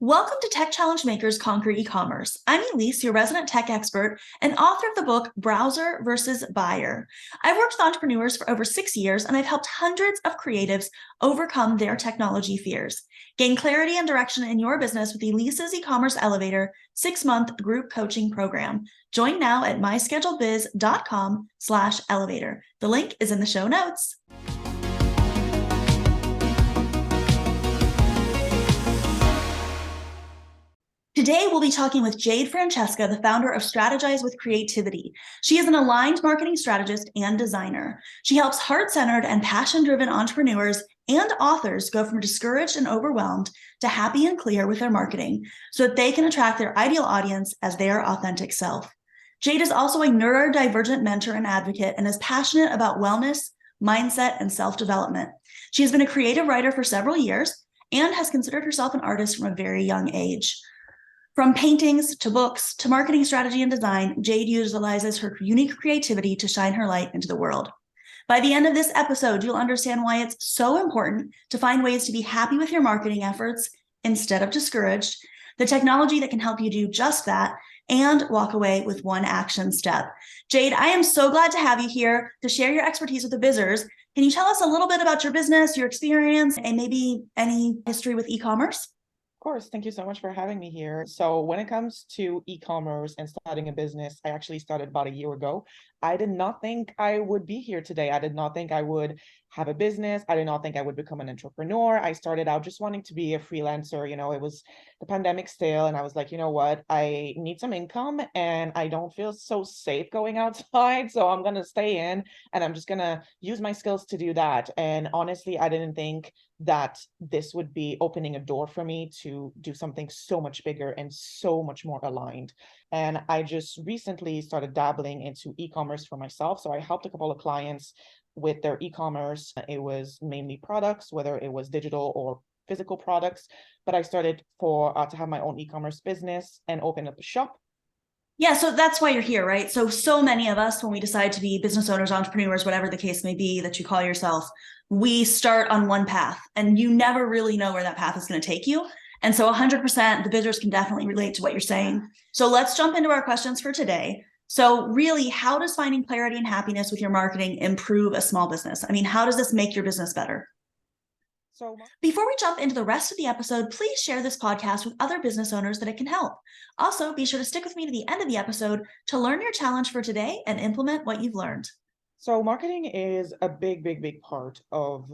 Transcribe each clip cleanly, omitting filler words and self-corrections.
Welcome to Tech Challenge Makers Conquer E-commerce. I'm Elise, your resident tech expert and author of the book Browser versus Buyer. I've worked with entrepreneurs for over 6 years, and I've helped hundreds of creatives overcome their technology fears. Gain clarity and direction in your business with Elise's E-commerce Elevator 6-month group coaching program. Join now at myscheduledbiz.com/elevator. The link is in the show notes. Today, we'll be talking with Jade Francesca, the founder of Strategize with Creativity. She is an aligned marketing strategist and designer. She helps heart-centered and passion-driven entrepreneurs and authors go from discouraged and overwhelmed to happy and clear with their marketing so that they can attract their ideal audience as their authentic self. Jade is also a neurodivergent mentor and advocate and is passionate about wellness, mindset, and self-development. She has been a creative writer for several years and has considered herself an artist from a very young age. From paintings to books to marketing strategy and design, Jade utilizes her unique creativity to shine her light into the world. By the end of this episode, you'll understand why it's so important to find ways to be happy with your marketing efforts instead of discouraged, the technology that can help you do just that, and walk away with one action step. Jade, I am so glad to have you here to share your expertise with the Bizzers. Can you tell us a little bit about your business, your experience, and maybe any history with e-commerce? Of course, thank you so much for having me here. So when it comes to e-commerce and starting a business, I actually started about a year ago. I did not think I would be here today. I did not think I would have a business. I did not think I would become an entrepreneur. I started out just wanting to be a freelancer. It was the pandemic still, and I was like, you know what? I need some income and I don't feel so safe going outside. So I'm going to stay in and I'm just going to use my skills to do that. And honestly, I didn't think that this would be opening a door for me to do something so much bigger and so much more aligned. And I just recently started dabbling into e-commerce for myself. So I helped a couple of clients with their e-commerce. It was mainly products, whether it was digital or physical products. But I started to have my own e-commerce business and open up a shop. Yeah, so that's why you're here, right? So many of us, when we decide to be business owners, entrepreneurs, whatever the case may be that you call yourself, we start on one path and you never really know where that path is going to take you. And so 100%, the Bizzers can definitely relate to what you're saying. So let's jump into our questions for today. So really, how does finding clarity and happiness with your marketing improve a small business? I mean, how does this make your business better? Before we jump into the rest of the episode, please share this podcast with other business owners that it can help. Also, be sure to stick with me to the end of the episode to learn your challenge for today and implement what you've learned. So marketing is a big part of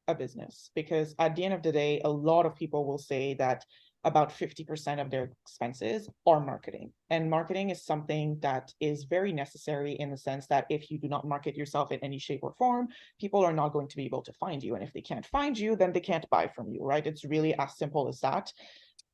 a business, because at the end of the day, a lot of people will say that about 50% of their expenses are marketing. And marketing is something that is very necessary in the sense that if you do not market yourself in any shape or form, people are not going to be able to find you. And if they can't find you, then they can't buy from you, right? It's really as simple as that.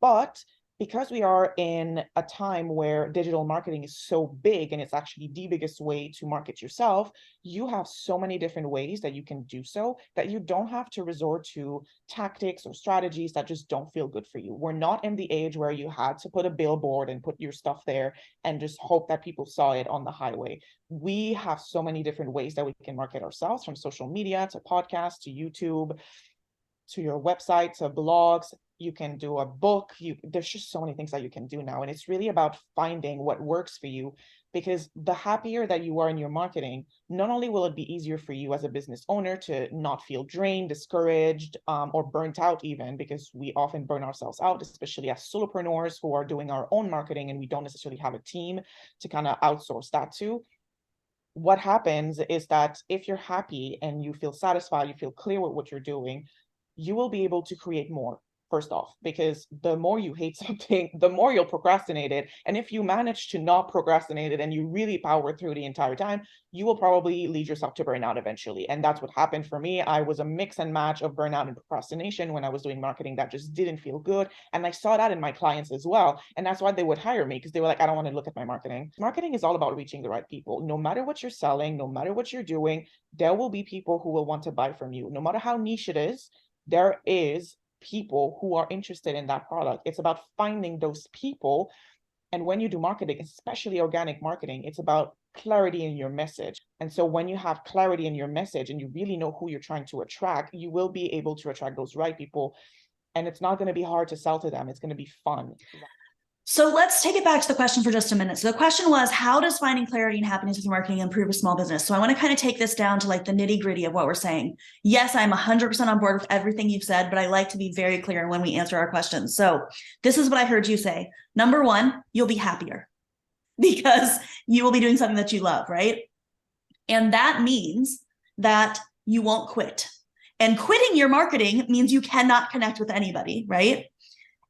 But because we are in a time where digital marketing is so big and it's actually the biggest way to market yourself, you have so many different ways that you can do so that you don't have to resort to tactics or strategies that just don't feel good for you. We're not in the age where you had to put a billboard and put your stuff there and just hope that people saw it on the highway. We have so many different ways that we can market ourselves, from social media to podcasts to YouTube to your website to blogs. You can do a book. There's just so many things that you can do now. And it's really about finding what works for you, because the happier that you are in your marketing, not only will it be easier for you as a business owner to not feel drained, discouraged, or burnt out even, because we often burn ourselves out, especially as solopreneurs who are doing our own marketing and we don't necessarily have a team to kind of outsource that to. What happens is that if you're happy and you feel satisfied, you feel clear with what you're doing, you will be able to create more, first off, because the more you hate something, the more you'll procrastinate it. And if you manage to not procrastinate it and you really power through the entire time, you will probably lead yourself to burnout eventually. And that's what happened for me. I was a mix and match of burnout and procrastination when I was doing marketing that just didn't feel good. And I saw that in my clients as well. And that's why they would hire me, because they were like, I don't want to look at my marketing. Marketing is all about reaching the right people. No matter what you're selling, no matter what you're doing, there will be people who will want to buy from you. No matter how niche it is, there is people who are interested in that product. It's about finding those people. And when you do marketing, especially organic marketing, it's about clarity in your message. And so when you have clarity in your message and you really know who you're trying to attract, you will be able to attract those right people and it's not going to be hard to sell to them. It's going to be fun. So let's take it back to the question for just a minute. So the question was, how does finding clarity and happiness with marketing improve a small business? So I want to kind of take this down to like the nitty gritty of what we're saying. Yes, I'm 100% on board with everything you've said, but I like to be very clear when we answer our questions. So this is what I heard you say. Number one, you'll be happier because you will be doing something that you love, right? And that means that you won't quit. And quitting your marketing means you cannot connect with anybody, right?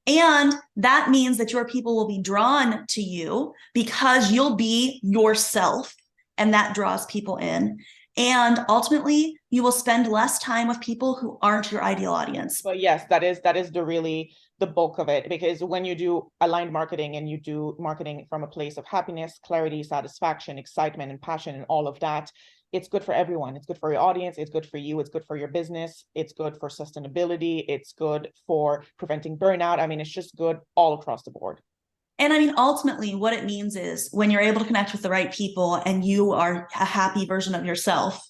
And that means that your people will be drawn to you because you'll be yourself, and that draws people in. And ultimately, you will spend less time with people who aren't your ideal audience. But yes, that is the bulk of it, because when you do aligned marketing and you do marketing from a place of happiness, clarity, satisfaction, excitement, and passion, and all of that, it's good for everyone. It's good for your audience. It's good for you. It's good for your business. It's good for sustainability. It's good for preventing burnout. I mean, it's just good all across the board. And I mean, ultimately, what it means is when you're able to connect with the right people and you are a happy version of yourself,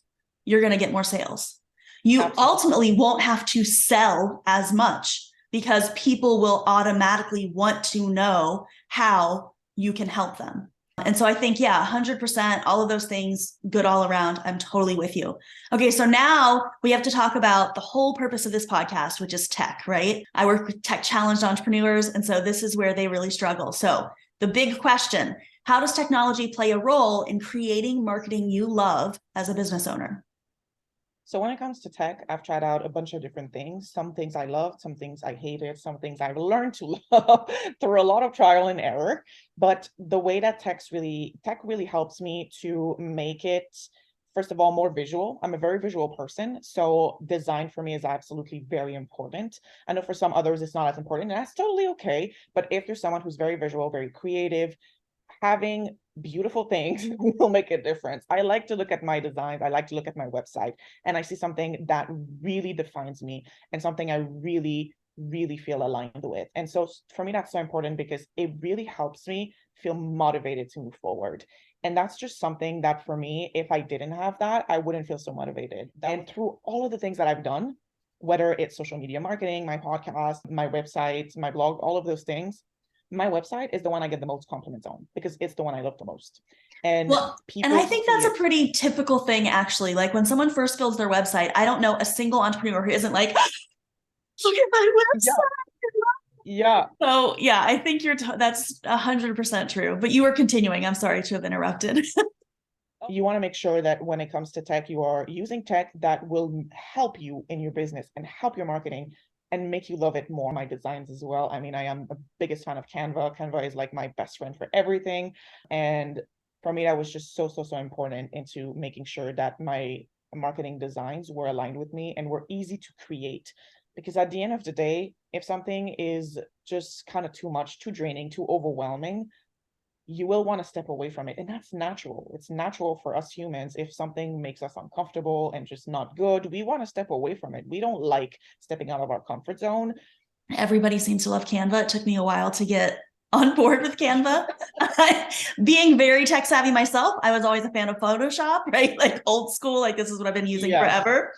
you're going to get more sales. You Absolutely. ultimately won't have to sell as much because people will automatically want to know how you can help them. And so I think, yeah, 100%, all of those things, good all around. I'm totally with you. Okay, so now we have to talk about the whole purpose of this podcast, which is tech, right? I work with tech challenged entrepreneurs, and so this is where they really struggle. So the big question, how does technology play a role in creating marketing you love as a business owner? So when it comes to tech, I've tried out a bunch of different things. Some things I loved, some things I hated, some things I've learned to love through a lot of trial and error. But the way that tech really helps me to make it, first of all, more visual. I'm a very visual person, so design for me is absolutely very important. I know for some others it's not as important, and that's totally okay. But if you're someone who's very visual, very creative, having beautiful things will make a difference. I like to look at my designs. I like to look at my website, and I see something that really defines me and something I really, really feel aligned with. And so for me, that's so important because it really helps me feel motivated to move forward. And that's just something that for me, if I didn't have that, I wouldn't feel so motivated. And through all of the things that I've done, whether it's social media marketing, my podcast, my website, my blog, all of those things, my website is the one I get the most compliments on because it's the one I love the most. And and I think that's a pretty typical thing, actually. Like when someone first builds their website, I don't know a single entrepreneur who isn't like, look at my website. Yeah. So yeah, I think that's 100% true. But you were continuing. I'm sorry to have interrupted. You want to make sure that when it comes to tech, you are using tech that will help you in your business and help your marketing and make you love it more. My designs as well. I mean, I am a biggest fan of Canva. Canva is like my best friend for everything. And for me, that was just so important into making sure that my marketing designs were aligned with me and were easy to create. Because at the end of the day, if something is just kind of too much, too draining, too overwhelming, you will want to step away from it. And that's natural. It's natural for us humans. If something makes us uncomfortable and just not good, we want to step away from it. We don't like stepping out of our comfort zone. Everybody seems to love Canva. It took me a while to get on board with Canva. Being very tech savvy myself, I was always a fan of Photoshop, right? Like old school, like this is what I've been using forever.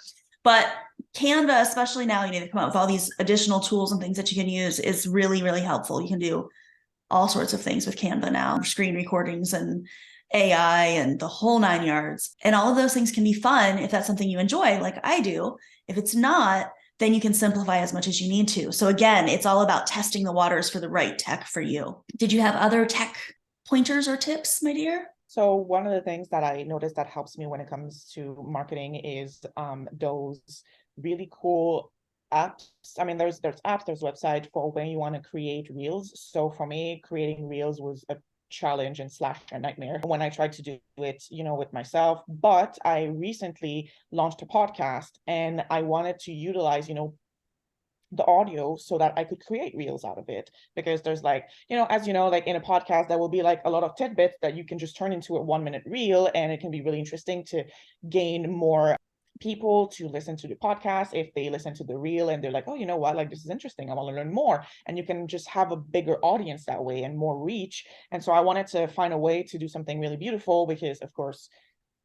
But Canva, especially now, they come out with all these additional tools and things that you can use, is really, really helpful. You can do all sorts of things with Canva now, screen recordings and AI and the whole 9 yards. And all of those things can be fun if that's something you enjoy, like I do. If it's not, then you can simplify as much as you need to. So again, it's all about testing the waters for the right tech for you. Did you have other tech pointers or tips, my dear? So one of the things that I noticed that helps me when it comes to marketing is those really cool apps. I mean, there's apps, there's website for when you want to create reels. So for me, creating reels was a challenge and / a nightmare when I tried to do it, with myself. But I recently launched a podcast and I wanted to utilize, the audio so that I could create reels out of it, because there's like, as like in a podcast, there will be like a lot of tidbits that you can just turn into a 1-minute reel, and it can be really interesting to gain more people to listen to the podcast if they listen to the reel and they're like, oh, you know what, like this is interesting, I want to learn more. And you can just have a bigger audience that way and more reach. And so I wanted to find a way to do something really beautiful, because of course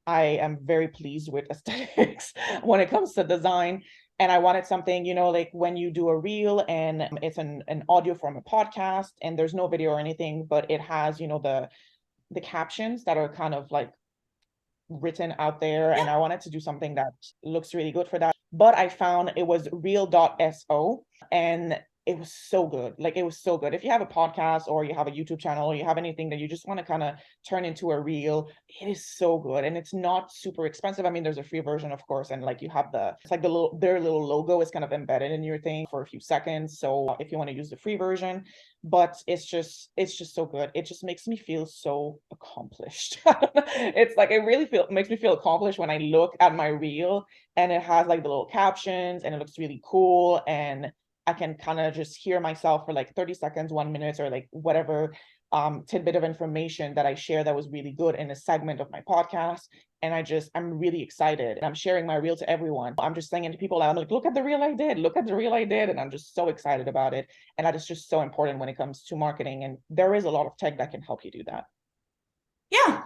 I am very pleased with aesthetics when it comes to design. And I wanted something, like when you do a reel and it's an audio from a podcast and there's no video or anything, but it has, the captions that are kind of like written out there. Yeah. And I wanted to do something that looks really good for that. But I found it was Reel.so, and it was so good. Like, it was so good. If you have a podcast or you have a YouTube channel or you have anything that you just want to kind of turn into a reel, it is so good. And it's not super expensive. I mean, there's a free version, of course, and like it's like their little logo is kind of embedded in your thing for a few seconds. So if you want to use the free version, but it's just so good. It just makes me feel so accomplished. It's like, it really makes me feel accomplished when I look at my reel and it has like the little captions and it looks really cool, and I can kind of just hear myself for like 30 seconds, 1 minute, or like whatever tidbit of information that I share that was really good in a segment of my podcast. And I'm really excited. I'm sharing my reel to everyone. I'm just saying to people, I'm like, look at the reel I did, look at the reel I did. And I'm just so excited about it. And that is just so important when it comes to marketing. And there is a lot of tech that can help you do that. Yeah.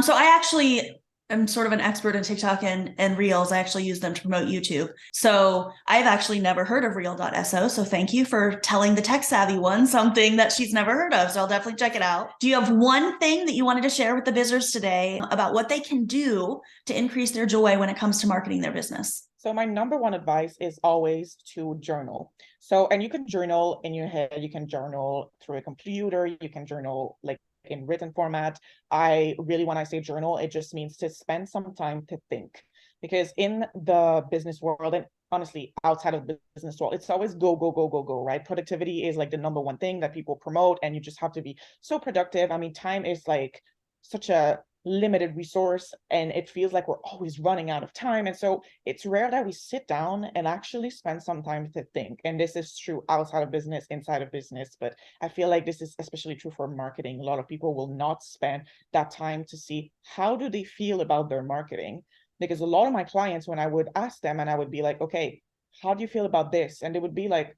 So I actually am sort of an expert in TikTok and Reels. I actually use them to promote YouTube. So I've actually never heard of Reel.so. So thank you for telling the tech savvy one something that she's never heard of. So I'll definitely check it out. Do you have one thing that you wanted to share with the bizzers today about what they can do to increase their joy when it comes to marketing their business? So my number one advice is always to journal. So, and you can journal in your head, you can journal through a computer, you can journal like in written format. When I say journal, it just means to spend some time to think. Because in the business world, and honestly, outside of the business world, it's always go, go, go, go, go, right? Productivity is like the number one thing that people promote, and you just have to be so productive. I mean, time is like such a limited resource, and it feels like we're always running out of time. And so it's rare that we sit down and actually spend some time to think. And this is true outside of business, inside of business, but I feel like this is especially true for marketing. A lot of people will not spend that time to see how do they feel about their marketing. Because a lot of my clients, when I would ask them and I would be like, okay, how do you feel about this? And they would be like,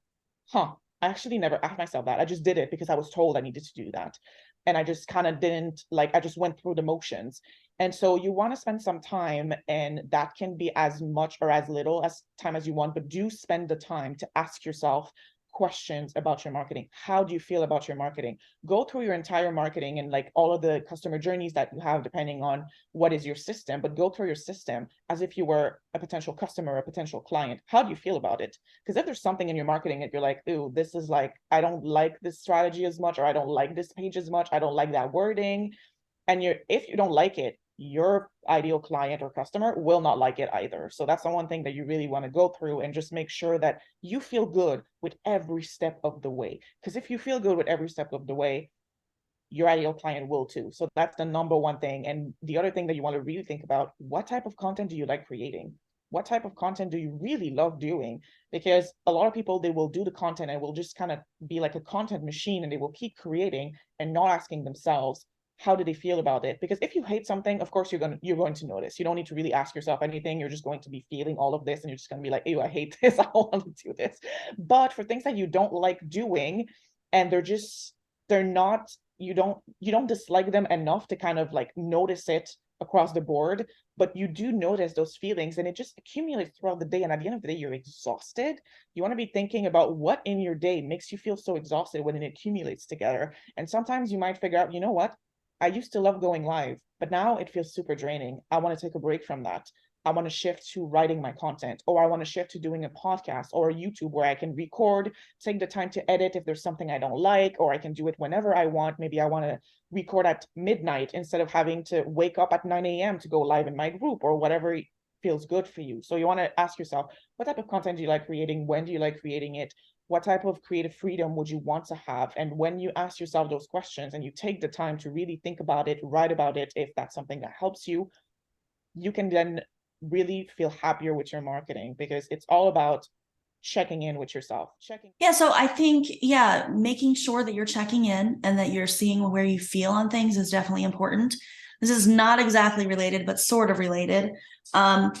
I actually never asked myself that. I just did it because I was told I needed to do that. And I just kind of didn't, like, I just went through the motions. And so you want to spend some time, and that can be as much or as little as time as you want, but do spend the time to ask yourself questions about your marketing. How do you feel about your marketing? Go through your entire marketing and like all of the customer journeys that you have, depending on what is your system, but go through your system as if you were a potential customer, a potential client. How do you feel about it? Because if there's something in your marketing that you're like, ooh, this is like, I don't like this strategy as much, or I don't like this page as much, I don't like that wording. And if you don't like it, your ideal client or customer will not like it either. So that's the one thing that you really want to go through, and just make sure that you feel good with every step of the way. Because if you feel good with every step of the way, your ideal client will too. So that's the number one thing. And the other thing that you want to really think about, what type of content do you like creating? What type of content do you really love doing? Because a lot of people, they will do the content and will just kind of be like a content machine, and they will keep creating and not asking themselves, how do they feel about it? Because if you hate something, of course you're going to notice. You don't need to really ask yourself anything. You're just going to be feeling all of this, and you're just going to be like, ew, I hate this. I don't want to do this. But for things that you don't like doing, and they're not, you don't dislike them enough to kind of like notice it across the board, but you do notice those feelings, and it just accumulates throughout the day. And at the end of the day, you're exhausted. You want to be thinking about what in your day makes you feel so exhausted when it accumulates together. And sometimes you might figure out, you know what? I used to love going live, but now it feels super draining. I want to take a break from that. I want to shift to writing my content, or I want to shift to doing a podcast or a YouTube where I can record, take the time to edit if there's something I don't like, or I can do it whenever I want. Maybe I want to record at midnight instead of having to wake up at 9 a.m. to go live in my group, or whatever feels good for you. So you want to ask yourself, what type of content do you like creating? When do you like creating it? What type of creative freedom would you want to have? And when you ask yourself those questions and you take the time to really think about it, write about it, if that's something that helps you, you can then really feel happier with your marketing, because it's all about checking in with yourself. Yeah, so I think, making sure that you're checking in and that you're seeing where you feel on things is definitely important. This is not exactly related, but sort of related. And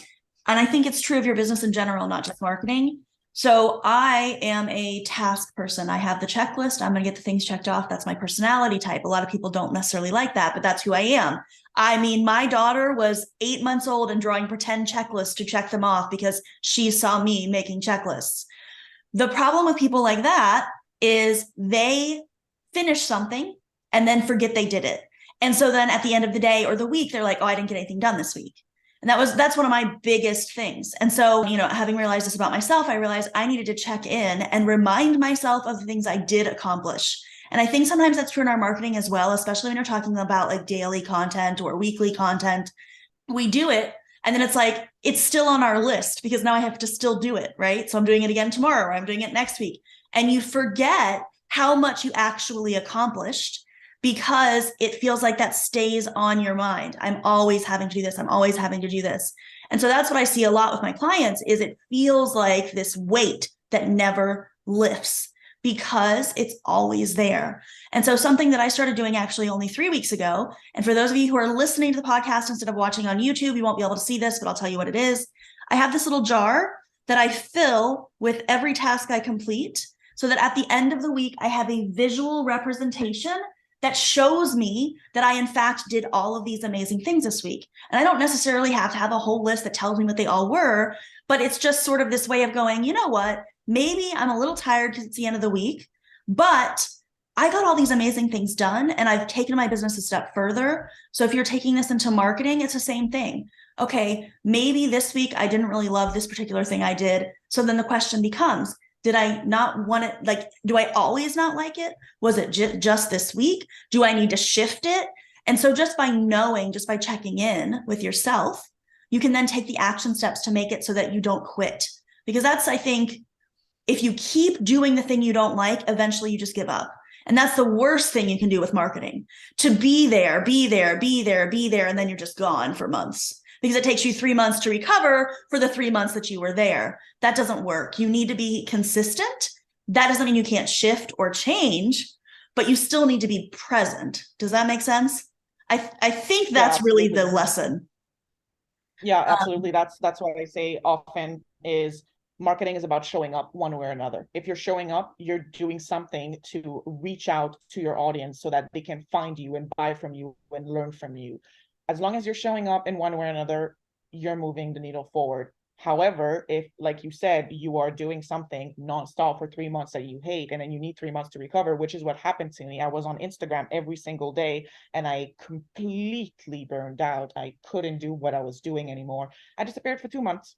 I think it's true of your business in general, not just marketing. So I am a task person. I have the checklist. I'm going to get the things checked off. That's my personality type. A lot of people don't necessarily like that, but that's who I am. I mean, my daughter was 8 months old and drawing pretend checklists to check them off because she saw me making checklists. The problem with people like that is they finish something and then forget they did it. And so then at the end of the day or the week, they're like, oh, I didn't get anything done this week. And that's one of my biggest things. And so, having realized this about myself, I realized I needed to check in and remind myself of the things I did accomplish. And I think sometimes that's true in our marketing as well, especially when you're talking about like daily content or weekly content. We do it, and then it's like, it's still on our list because now I have to still do it, right? So I'm doing it again tomorrow, or I'm doing it next week. And you forget how much you actually accomplished because it feels like that stays on your mind. I'm always having to do this. I'm always having to do this. And so that's what I see a lot with my clients is it feels like this weight that never lifts because it's always there. And so something that I started doing actually only 3 weeks ago, and for those of you who are listening to the podcast instead of watching on YouTube, you won't be able to see this, but I'll tell you what it is. I have this little jar that I fill with every task I complete so that at the end of the week, I have a visual representation that shows me that I, in fact, did all of these amazing things this week. And I don't necessarily have to have a whole list that tells me what they all were, but it's just sort of this way of going, you know what? Maybe I'm a little tired because it's the end of the week, but I got all these amazing things done and I've taken my business a step further. So if you're taking this into marketing, it's the same thing. Okay, maybe this week I didn't really love this particular thing I did. So then the question becomes, did I not want it? Like, do I always not like it? Was it just this week? Do I need to shift it? And so just by knowing, just by checking in with yourself, you can then take the action steps to make it so that you don't quit. Because that's, I think, if you keep doing the thing you don't like, eventually you just give up. And that's the worst thing you can do with marketing, to be there, be there, be there, be there, and then you're just gone for months because it takes you 3 months to recover for the 3 months that you were there. That doesn't work. You need to be consistent. That doesn't mean you can't shift or change, but you still need to be present. Does that make sense? I think that's really the lesson. Yeah, absolutely. That's what I say often is marketing is about showing up one way or another. If you're showing up, you're doing something to reach out to your audience so that they can find you and buy from you and learn from you. As long as you're showing up in one way or another, you're moving the needle forward. However, if, like you said, you are doing something nonstop for 3 months that you hate, and then you need 3 months to recover, which is what happened to me. I was on Instagram every single day and I completely burned out. I couldn't do what I was doing anymore. I disappeared for 2 months,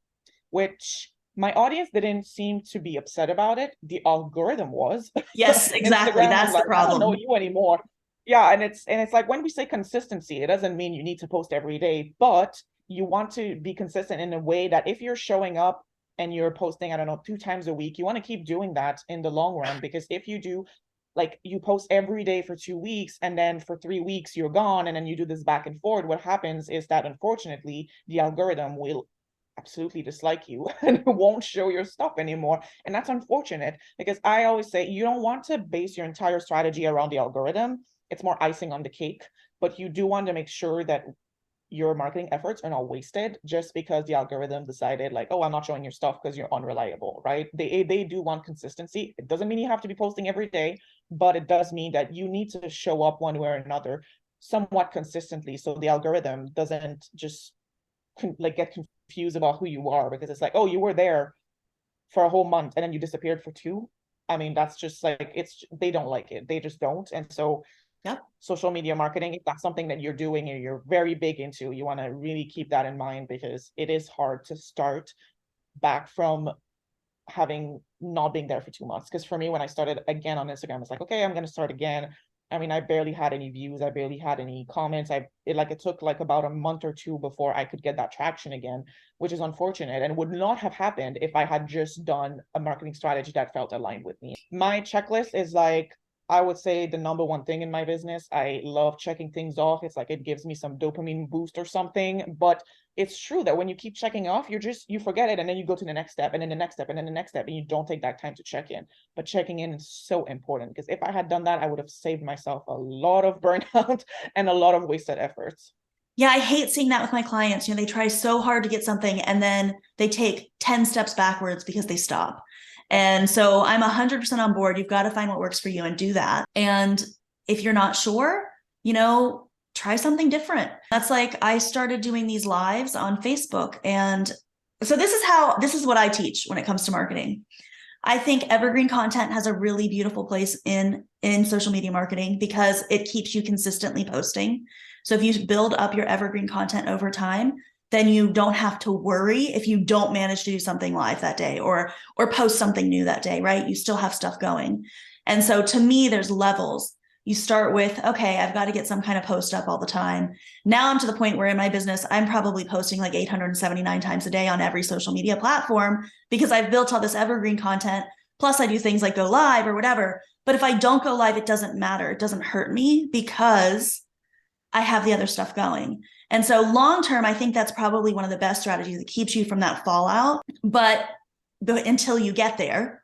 which my audience didn't seem to be upset about it. The algorithm was. Yes, exactly. Instagram That's was the like, I don't know problem. you anymore. Yeah, and it's like when we say consistency, it doesn't mean you need to post every day, but you want to be consistent in a way that if you're showing up and you're posting, I don't know, 2 times a week, you want to keep doing that in the long run. Because if you do, like, you post every day for 2 weeks and then for 3 weeks you're gone, and then you do this back and forth, what happens is that unfortunately the algorithm will absolutely dislike you and won't show your stuff anymore. And that's unfortunate, because I always say you don't want to base your entire strategy around the algorithm. It's more icing on the cake, but you do want to make sure that your marketing efforts are not wasted just because the algorithm decided like, oh, I'm not showing your stuff because you're unreliable, right? They do want consistency. It doesn't mean you have to be posting every day, but it does mean that you need to show up one way or another somewhat consistently, so the algorithm doesn't just like get confused about who you are, because it's like, oh, you were there for a whole month and then you disappeared for two. I mean, that's just like, it's, they don't like it. They just don't. And so Yep. social media marketing, if that's something that you're doing and you're very big into, you want to really keep that in mind, because it is hard to start back from having not being there for 2 months. Because for me, when I started again on Instagram, it's like, okay, I'm going to start again. I mean, I barely had any views. I barely had any comments. It took like about a month or two before I could get that traction again, which is unfortunate and would not have happened if I had just done a marketing strategy that felt aligned with me. My checklist is like, I would say, the number one thing in my business. I love checking things off. It's like it gives me some dopamine boost or something. But it's true that when you keep checking off, you forget it, and then you go to the next step, and then the next step, and then the next step, and you don't take that time to check in. But checking in is so important, because if I had done that, I would have saved myself a lot of burnout and a lot of wasted efforts. Yeah, I hate seeing that with my clients. They try so hard to get something and then they take 10 steps backwards because they stop. And so I'm 100% on board. You've got to find what works for you and do that. And if you're not sure, try something different. That's like I started doing these lives on Facebook. And so this is what I teach when it comes to marketing. I think evergreen content has a really beautiful place in social media marketing because it keeps you consistently posting. So if you build up your evergreen content over time, then you don't have to worry if you don't manage to do something live that day or post something new that day, right? You still have stuff going. And so to me, there's levels. You start with, okay, I've got to get some kind of post up all the time. Now I'm to the point where in my business, I'm probably posting like 879 times a day on every social media platform because I've built all this evergreen content. Plus I do things like go live or whatever. But if I don't go live, it doesn't matter. It doesn't hurt me because I have the other stuff going. And so long term, I think that's probably one of the best strategies that keeps you from that fallout. But until you get there,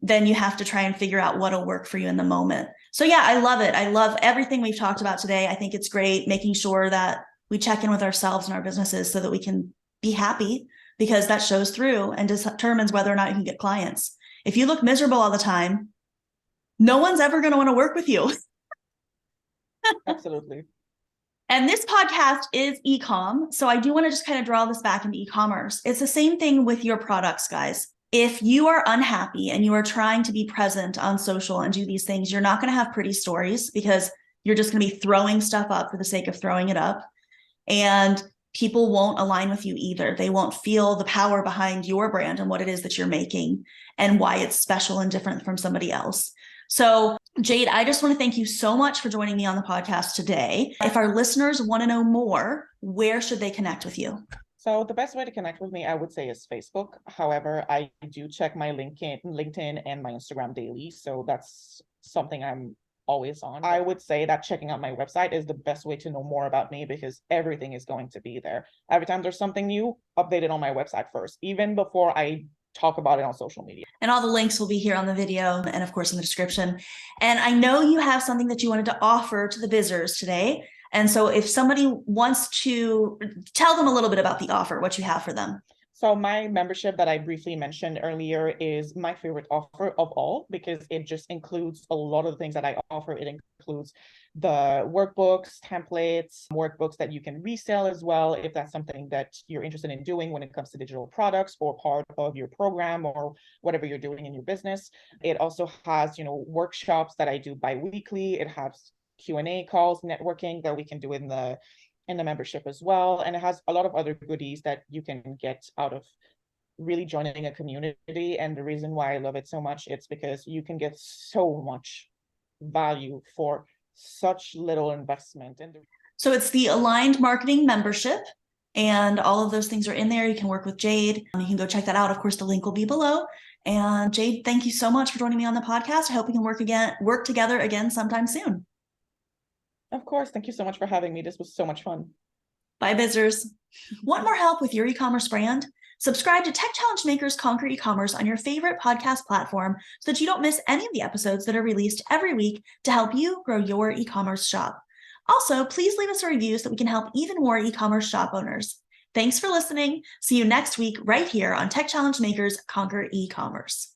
then you have to try and figure out what'll work for you in the moment. So yeah, I love it. I love everything we've talked about today. I think it's great making sure that we check in with ourselves and our businesses so that we can be happy because that shows through and determines whether or not you can get clients. If you look miserable all the time, no one's ever going to want to work with you. Absolutely. And this podcast is e-com. So I do want to just kind of draw this back into e-commerce. It's the same thing with your products, guys. If you are unhappy and you are trying to be present on social and do these things, you're not going to have pretty stories because you're just going to be throwing stuff up for the sake of throwing it up. And people won't align with you either. They won't feel the power behind your brand and what it is that you're making and why it's special and different from somebody else. So Jade, I just want to thank you so much for joining me on the podcast today. If our listeners want to know more, where should they connect with you? So the best way to connect with me, I would say, is Facebook. However, I do check my LinkedIn and my Instagram daily. So that's something I'm always on. I would say that checking out my website is the best way to know more about me because everything is going to be there. Every time there's something new, update it on my website first, even before I talk about it on social media. And all the links will be here on the video and of course in the description. And I know you have something that you wanted to offer to the Bizzers today. And so if somebody wants to tell them a little bit about the offer, what you have for them. So my membership that I briefly mentioned earlier is my favorite offer of all because it just includes a lot of the things that I offer. It includes the workbooks, templates, workbooks that you can resell as well if that's something that you're interested in doing when it comes to digital products or part of your program or whatever you're doing in your business. It also has, workshops that I do bi-weekly. It has Q&A calls, networking that we can do in the membership as well. And it has a lot of other goodies that you can get out of really joining a community. And the reason why I love it so much, it's because you can get so much value for such little investment. So it's the Aligned Marketing membership. And all of those things are in there. You can work with Jade. You can go check that out. Of course, the link will be below. And Jade, thank you so much for joining me on the podcast. I hope we can work together again sometime soon. Of course. Thank you so much for having me. This was so much fun. Bye, Bizzers. Want more help with your e-commerce brand? Subscribe to Tech Challenge Makers Conquer E-commerce on your favorite podcast platform so that you don't miss any of the episodes that are released every week to help you grow your e-commerce shop. Also, please leave us a review so that we can help even more e-commerce shop owners. Thanks for listening. See you next week right here on Tech Challenge Makers Conquer E-commerce.